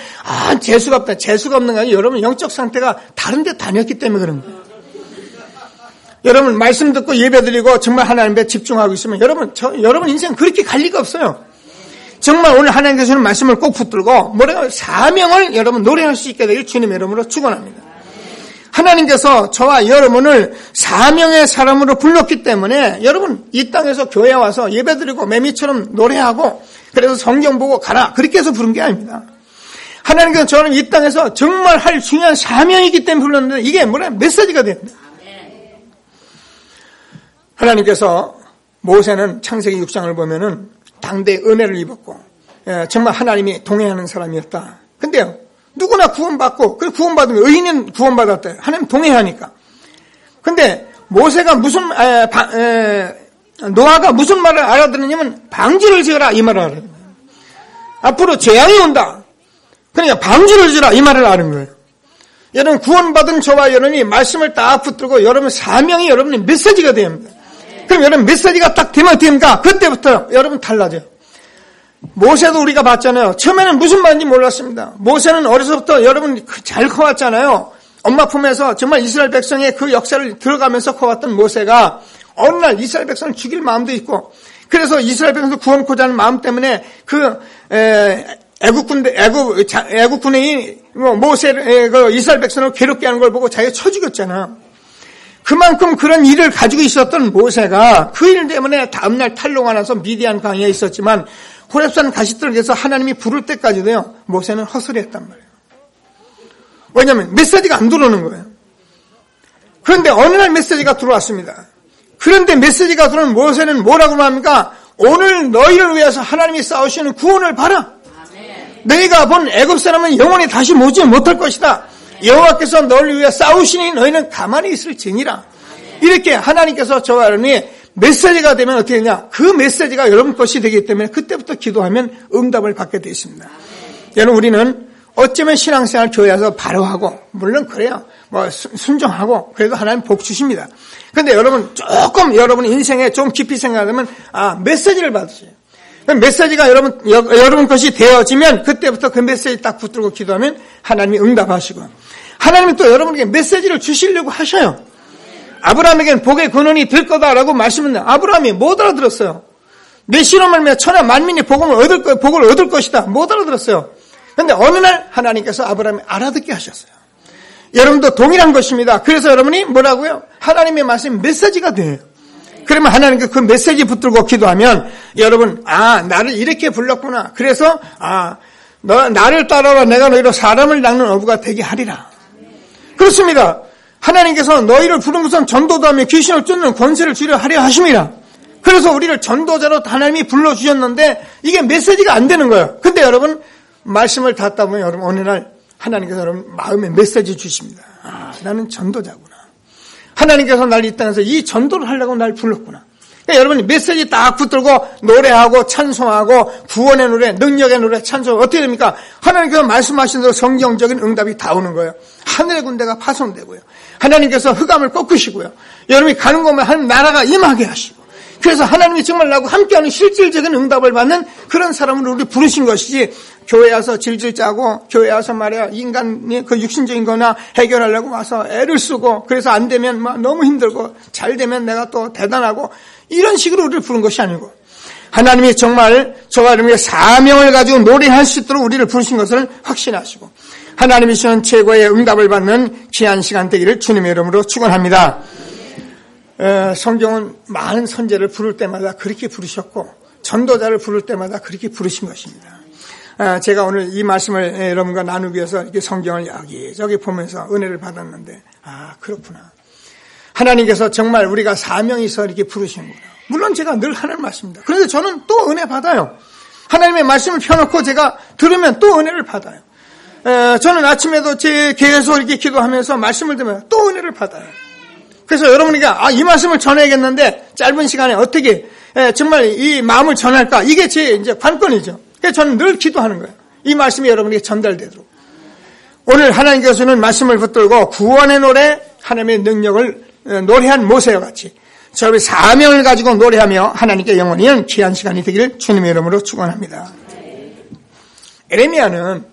재수가 없다. 재수가 없는 게 아니라 여러분 영적 상태가 다른 데 다녔기 때문에 그런 거예요. 여러분 말씀 듣고 예배드리고 정말 하나님께 집중하고 있으면 여러분 인생 그렇게 갈 리가 없어요. 정말 오늘 하나님께서 주는 말씀을 꼭 붙들고 사명을 여러분 노래할 수 있게 되길 주님의 이름으로 축원합니다. 하나님께서 저와 여러분을 사명의 사람으로 불렀기 때문에 여러분 이 땅에서 교회에 와서 예배드리고 매미처럼 노래하고 그래서 성경 보고 가라 그렇게 해서 부른 게 아닙니다. 하나님께서 저는 이 땅에서 정말 할 중요한 사명이기 때문에 불렀는데 이게 메시지가 됩니다. 하나님께서 모세는 창세기 6장을 보면은 당대의 은혜를 입었고 정말 하나님이 동행하는 사람이었다. 근데요, 누구나 구원받고, 그 구원받으면 의인은 구원받았대요. 하나님 동행하니까. 근데 모세가 노아가 무슨 말을 알아들었냐면 방주를 지어라 이 말을 알아요. 앞으로 재앙이 온다. 그러니까 방주를 지어라 이 말을 아는 거예요. 여러분 구원받은 저와 여러분이 말씀을 딱 붙들고 여러분 사명이 여러분의 메시지가 됩니다. 그럼 여러분 메시지가 딱 되면 어떻게 됩니까? 그때부터 여러분 달라져요. 모세도 우리가 봤잖아요. 처음에는 무슨 말인지 몰랐습니다. 모세는 어려서부터 여러분 잘 커왔잖아요. 엄마 품에서 정말 이스라엘 백성의 그 역사를 들어가면서 커왔던 모세가 어느 날 이스라엘 백성을 죽일 마음도 있고 그래서 이스라엘 백성을 구원코자 하는 마음 때문에 애국군이 모세를 이스라엘 백성을 괴롭게 하는 걸 보고 자기가 쳐 죽였잖아. 그만큼 그런 일을 가지고 있었던 모세가 그 일 때문에 다음날 탈로가 나서 미디안 강에 있었지만 호렙산 가시들에서 하나님이 부를 때까지도요 모세는 허술했단 말이에요. 왜냐하면 메시지가 안 들어오는 거예요. 그런데 어느 날 메시지가 들어왔습니다. 그런데 메시지가 들어오는 모세는 뭐라고 합니까? 오늘 너희를 위해서 하나님이 싸우시는 구원을 봐라. 너희가 본 애굽 사람은 영원히 다시 오지 못할 것이다. 여호와께서 너를 위해 싸우시니 너희는 가만히 있을지니라. 이렇게 하나님께서 저와 여러분이 메시지가 되면 어떻게 되냐? 그 메시지가 여러분 것이 되기 때문에 그때부터 기도하면 응답을 받게 되어 있습니다. 여러분 우리는 어쩌면 신앙생활 교회에서 바로 하고, 물론 그래요. 뭐 순종하고 그래도 하나님 복 주십니다. 그런데 여러분 조금 여러분 인생에 좀 깊이 생각하면 메시지를 받으세요. 메시지가 여러분 것이 되어지면 그때부터 그 메시지 딱 붙들고 기도하면 하나님이 응답하시고, 하나님이 또 여러분에게 메시지를 주시려고 하셔요. 아브라함에게는 복의 근원이 될 거다라고 말씀했는데 아브라함이 못 알아들었어요. 내 실험을 며 천하 만민이 복을 얻을 것이다. 못 알아들었어요. 그런데 어느 날 하나님께서 아브라함이 알아듣게 하셨어요. 여러분도 동일한 것입니다. 그래서 여러분이 뭐라고요? 하나님의 말씀이 메시지가 돼요. 그러면 하나님께 그 메시지 붙들고 기도하면 여러분, 나를 이렇게 불렀구나. 그래서 너 나를 따라와 내가 너희로 사람을 낚는 어부가 되게 하리라. 그렇습니다. 하나님께서 너희를 부른 것은 전도도 하며 귀신을 쫓는 권세를 주려 하려 하심이라. 그래서 우리를 전도자로 하나님이 불러주셨는데 이게 메시지가 안 되는 거예요. 근데 여러분 말씀을 듣다 보면 여러분 어느 날 하나님께서 여러분 마음에 메시지 주십니다. 나는 전도자구나. 하나님께서 날 이 땅에서 이 전도를 하려고 날 불렀구나. 그러니까 여러분이 메시지 딱 붙들고 노래하고 찬송하고 구원의 노래, 능력의 노래, 찬송 어떻게 됩니까? 하나님께서 말씀하신 대로 성경적인 응답이 다 오는 거예요. 하늘의 군대가 파송되고요. 하나님께서 흑암을 꺾으시고요. 여러분이 가는 곳만 하나님 나라가 임하게 하시고. 그래서 하나님이 정말 나하고 함께하는 실질적인 응답을 받는 그런 사람으로 우리 부르신 것이지, 교회 와서 질질 짜고 교회 와서 말이야 인간의 그 육신적인 거나 해결하려고 와서 애를 쓰고 그래서 안 되면 막 너무 힘들고 잘 되면 내가 또 대단하고 이런 식으로 우리를 부른 것이 아니고, 하나님이 정말 저와 여러분의 사명을 가지고 노래할 수 있도록 우리를 부르신 것을 확신하시고 하나님이 주시는 최고의 응답을 받는 귀한 시간 되기를 주님의 이름으로 축원합니다. 성경은 많은 선지자를 부를 때마다 그렇게 부르셨고 전도자를 부를 때마다 그렇게 부르신 것입니다. 제가 오늘 이 말씀을 여러분과 나누기 위해서 이렇게 성경을 여기저기 보면서 은혜를 받았는데 그렇구나. 하나님께서 정말 우리가 사명이 있어 이렇게 부르시는구나. 물론 제가 늘 하는 말씀입니다. 그런데 저는 또 은혜 받아요. 하나님의 말씀을 펴놓고 제가 들으면 또 은혜를 받아요. 저는 아침에도 제 계속 이렇게 기도하면서 말씀을 들으면 또 은혜를 받아요. 그래서 여러분에게 이 말씀을 전해야겠는데 짧은 시간에 어떻게 정말 이 마음을 전할까? 이게 제 이제 관건이죠. 그래서 저는 늘 기도하는 거예요. 이 말씀이 여러분에게 전달되도록. 오늘 하나님께서 주는 말씀을 붙들고 구원의 노래, 하나님의 능력을 노래한 모세와 같이 저희 사명을 가지고 노래하며 하나님께 영원히 귀한 시간이 되기를 주님의 이름으로 축원합니다. 에레미야는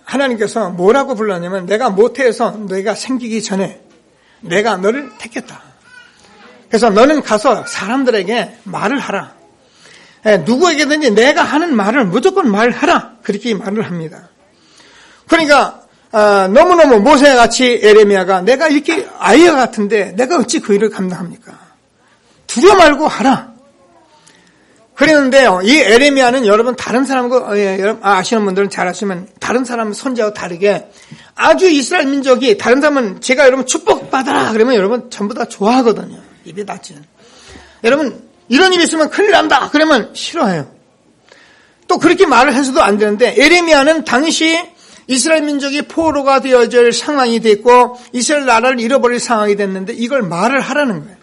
하나님께서 뭐라고 불렀냐면 내가 모태에서 너희가 생기기 전에 내가 너를 택했다. 그래서 너는 가서 사람들에게 말을 하라. 누구에게든지 내가 하는 말을 무조건 말하라. 그렇게 말을 합니다. 그러니까 너무너무 모세와 같이 에레미야가 내가 이렇게 아이와 같은데 내가 어찌 그 일을 감당합니까? 두려워 말고 하라. 그랬는데요, 이 에레미야는 여러분 다른 사람과 아시는 분들은 잘 아시면 다른 사람 선지자와 다르게 아주 이스라엘 민족이 다른 사람은 제가 여러분 축복받아라 그러면 여러분 전부 다 좋아하거든요. 입에 닿지는. 여러분 이런 일이 있으면 큰일 난다 그러면 싫어해요. 또 그렇게 말을 해서도 안 되는데 에레미야는 당시 이스라엘 민족이 포로가 되어질 상황이 됐고 이스라엘 나라를 잃어버릴 상황이 됐는데 이걸 말을 하라는 거예요.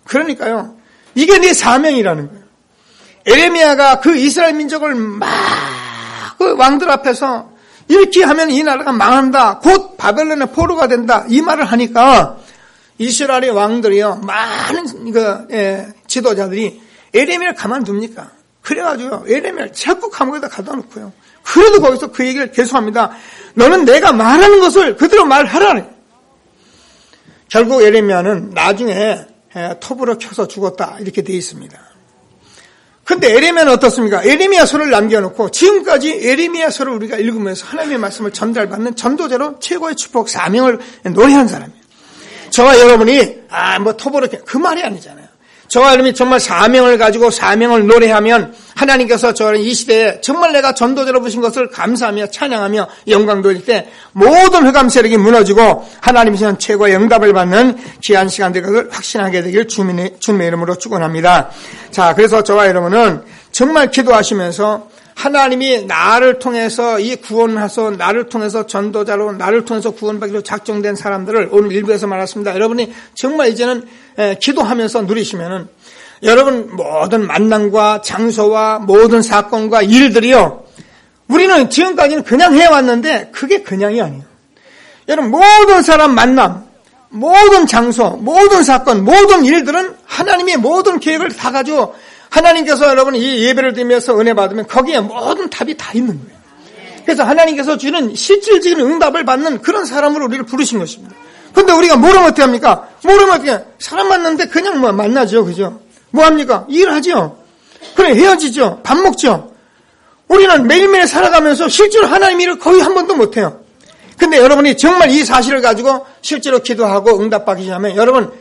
그러니까요, 이게 네 사명이라는 거예요. 에레미야가 그 이스라엘 민족을 막 그 왕들 앞에서 이렇게 하면 이 나라가 망한다, 곧 바벨론의 포로가 된다, 이 말을 하니까 이스라엘의 왕들이요, 많은 지도자들이 에레미야를 가만둡니까? 그래가지고 에레미야를 자꾸 감옥에다 가둬 놓고요. 그래도 거기서 그 얘기를 계속합니다. 너는 내가 말하는 것을 그대로 말하라. 결국 에레미야는 나중에 톱으로 켜서 죽었다 이렇게 돼 있습니다. 근데 에레미야는 어떻습니까? 에레미야서를 남겨놓고 지금까지 에레미야서를 우리가 읽으면서 하나님의 말씀을 전달받는 전도자로 최고의 축복 사명을 노래한 사람이에요. 저와 여러분이 톱으로 그 말이 아니잖아요. 저와 여러분이 정말 사명을 가지고 사명을 노래하면 하나님께서 저를 이 시대에 정말 내가 전도자로 부신 것을 감사하며 찬양하며 영광 돌릴 때 모든 흑암 세력이 무너지고 하나님이 주신 최고의 응답을 받는 귀한 시간 될 것을 확신하게 되길 주님의 이름으로 축원합니다. 자, 그래서 저와 여러분은 정말 기도하시면서 하나님이 나를 통해서 이 구원하서 나를 통해서 전도자로 나를 통해서 구원받기로 작정된 사람들을 오늘 일부에서 말했습니다. 여러분이 정말 이제는 기도하면서 누리시면은 여러분 모든 만남과 장소와 모든 사건과 일들이요 우리는 지금까지는 그냥 해왔는데 그게 그냥이 아니에요. 여러분, 모든 사람 만남, 모든 장소, 모든 사건, 모든 일들은 하나님의 모든 계획을 다 가지고 하나님께서 여러분 이 예배를 드리면서 은혜 받으면 거기에 모든 답이 다 있는 거예요. 그래서 하나님께서 주는 실질적인 응답을 받는 그런 사람으로 우리를 부르신 것입니다. 근데 우리가 모르면 어떻게 합니까? 모르면 어떻게 해요? 사람 만났는데 그냥 뭐 만나죠. 그죠? 뭐 합니까? 일하죠. 그래, 헤어지죠. 밥 먹죠. 우리는 매일매일 살아가면서 실제로 하나님 일을 거의 한 번도 못 해요. 근데 여러분이 정말 이 사실을 가지고 실제로 기도하고 응답받기 시작하면 여러분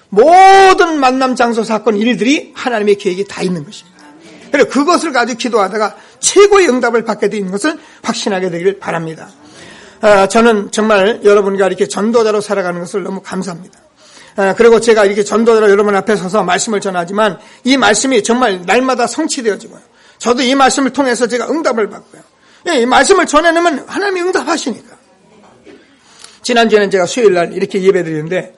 모든 만남, 장소, 사건, 일들이 하나님의 계획이 다 있는 것입니다. 그리고 그것을 가지고 기도하다가 최고의 응답을 받게 되는 것을 확신하게 되기를 바랍니다. 저는 정말 여러분과 이렇게 전도자로 살아가는 것을 너무 감사합니다. 그리고 제가 이렇게 전도자로 여러분 앞에 서서 말씀을 전하지만 이 말씀이 정말 날마다 성취되어지고요. 저도 이 말씀을 통해서 제가 응답을 받고요. 이 말씀을 전해내면 하나님이 응답하시니까. 지난주에는 제가 수요일날 이렇게 예배드리는데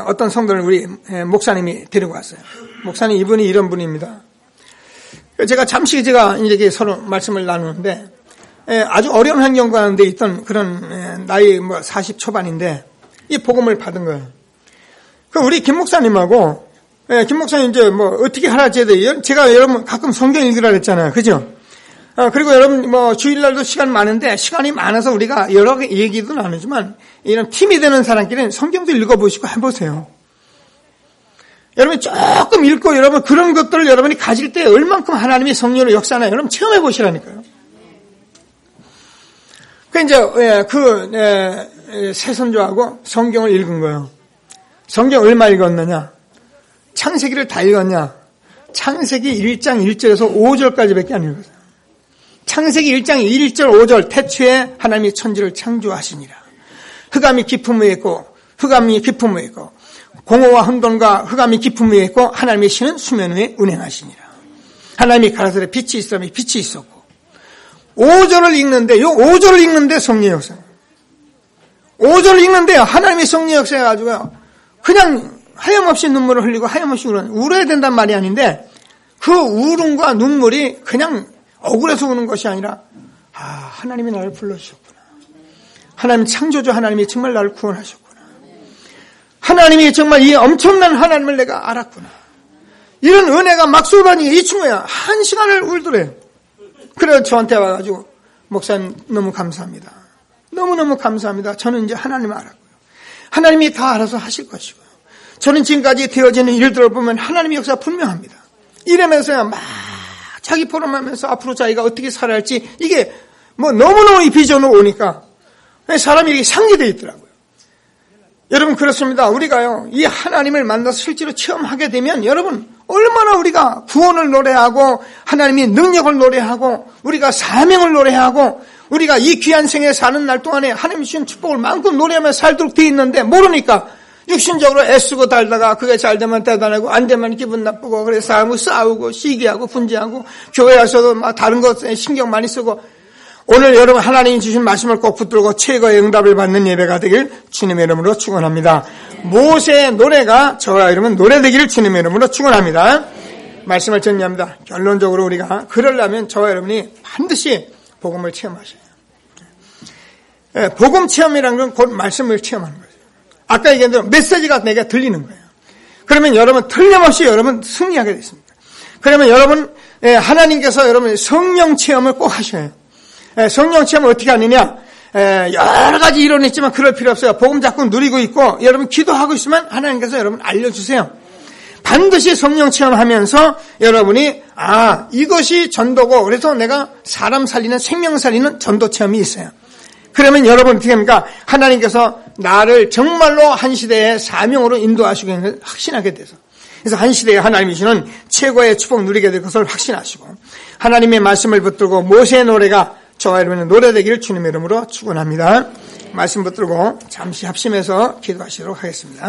어떤 성도를 우리 목사님이 데리고 왔어요. 목사님 이분이 이런 분입니다. 제가 잠시 이렇게 서로 말씀을 나누는데 아주 어려운 환경 가운데 있던 그런 나이 40 초반인데 이 복음을 받은 거예요. 그 우리 김 목사님하고 김 목사님 이제 어떻게 하라지 해야 제가 여러분 가끔 성경 읽으라 그랬잖아요. 그죠? 그리고 여러분 주일날도 시간 많은데 시간이 많아서 우리가 여러 개 얘기도 나누지만 이런 팀이 되는 사람끼리는 성경도 읽어보시고 해보세요. 여러분이 조금 읽고 여러분 그런 것들을 여러분이 가질 때 얼만큼 하나님의 성령의 역사나 여러분 체험해 보시라니까요. 새선조하고 성경을 읽은 거예요. 성경 얼마 읽었느냐? 창세기를 다 읽었냐? 창세기 1장 1절에서 5절까지밖에 안 읽었어요. 창세기 1장 1절 5절 태초에 하나님이 천지를 창조하시니라. 흑암이 깊음 위에 있고 흑암이 깊음 위에 있고 공허와 혼돈과 흑암이 깊음 위에 있고 하나님의 신은 수면 위에 운행하시니라. 하나님이 가라사대 빛이 있으면 빛이 있었고 5절을 읽는데 요 5절을 읽는데 성령 역사 5절을 읽는데 하나님의 성령 역사가 가지고요 그냥 하염없이 눈물을 흘리고 하염없이 울어야 된단 말이 아닌데 그 울음과 눈물이 그냥 억울해서 우는 것이 아니라 하나님이 나를 불러주셨구나. 하나님 창조주 하나님이 정말 나를 구원하셨구나. 하나님이 정말 이 엄청난 하나님을 내가 알았구나. 이런 은혜가 막 쏟아지게 이 친구야 1시간을 울더래요. 그래서 저한테 와가지고 목사님 너무 감사합니다. 너무너무 감사합니다. 저는 이제 하나님을 알았고요. 하나님이 다 알아서 하실 것이고요. 저는 지금까지 되어지는 일들을 보면 하나님의 역사가 분명합니다. 이러면서요 막 자기 포럼하면서 앞으로 자기가 어떻게 살아야 할지 이게 너무너무 이 비전으로 오니까 사람이 이렇게 상기되어 있더라고요. 여러분 그렇습니다. 우리가요 이 하나님을 만나서 실제로 체험하게 되면 여러분 얼마나 우리가 구원을 노래하고 하나님의 능력을 노래하고 우리가 사명을 노래하고 우리가 이 귀한 생에 사는 날 동안에 하나님이 주신 축복을 마음껏 노래하며 살도록 되어 있는데 모르니까 육신적으로 애쓰고 달다가 그게 잘 되면 대단하고 안 되면 기분 나쁘고 그래서 싸우고 시기하고 분지하고 교회 와서도 막 다른 것에 신경 많이 쓰고 오늘 여러분 하나님이 주신 말씀을 꼭 붙들고 최고의 응답을 받는 예배가 되길 주님의 이름으로 축원합니다. 모세의 노래가 저와 여러분 노래되기를 주님의 이름으로 축원합니다. 말씀을 정리합니다. 결론적으로 우리가 그러려면 저와 여러분이 반드시 복음을 체험하셔야 해요. 복음 체험이라는 건 곧 말씀을 체험하는 거예요. 아까 얘기한 대로 메시지가 내게 들리는 거예요. 그러면 여러분 틀림없이 여러분 승리하게 됐습니다. 그러면 여러분 하나님께서 여러분 성령 체험을 꼭 하셔야 해요. 성령 체험을 어떻게 하느냐? 여러 가지 이론이 있지만 그럴 필요 없어요. 복음 자꾸 누리고 있고 여러분 기도하고 있으면 하나님께서 여러분 알려주세요. 반드시 성령 체험하면서 여러분이 이것이 전도고 그래서 내가 사람 살리는 생명 살리는 전도 체험이 있어요. 그러면 여러분 어떻게 합니까? 하나님께서 나를 정말로 한 시대의 사명으로 인도하시겠는 확신하게 돼서 그래서 한 시대에 하나님이 주는 최고의 축복 누리게 될 것을 확신하시고 하나님의 말씀을 붙들고 모세의 노래가 저와 여러분의 노래되기를 주님의 이름으로 축원합니다. 말씀 붙들고 잠시 합심해서 기도하시도록 하겠습니다.